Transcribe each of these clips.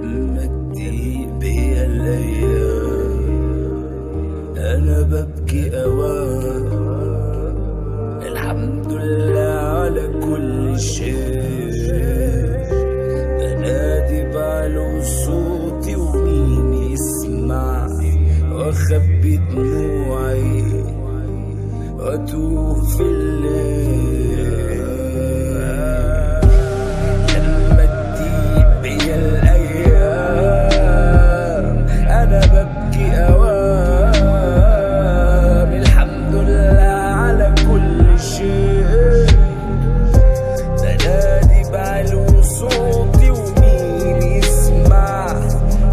لما تضيق بيا الايام انا ببكي اوام. الحمد لله على كل شيء، بنادي بعلو صوتي ومين يسمع، واخبي دموعي واتوه في الليل. لما تضيق بيا الايام انا ببكي اوام. الحمد لله على كل شيء، بنادي بعلو صوتي ومين يسمع،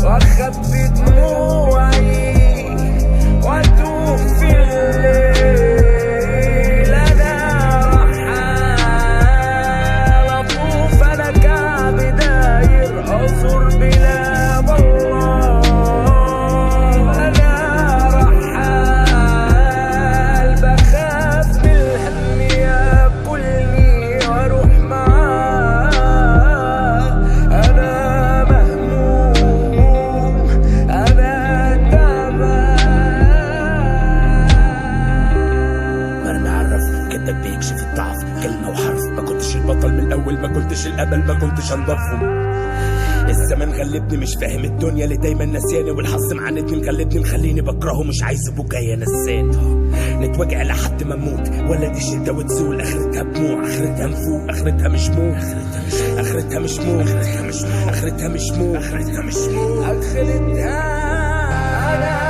واخبي دموعي واتوه في الليل. انا رحال اطوف، انا كعب داير ازور بلاد الله. انا رحال بخاف من الهم ياكلني واروح معاه. انا مهموم، انا مرمي عالرف، كداب بيكشف الضعف كلمة وحرف. ما كنتش البطل من الأول، ما كنتش الأمل، ما كنتش أنضفهم. الزمن غلبني مش فاهم الدنيا اللي دايما نسياني، والحظ معاندني مغلبني مخليني بكرهه مش عايز بكايا نساني. نتوجع لحد ما نموت ولا دي شدة وتزول، اخرتها دموع، اخرتها نفوق، اخرتها مش موت، اخرتها مش موت، اخرتها مش موت، اخرتها مش موت، اخرتها مش موت، اخرتها انا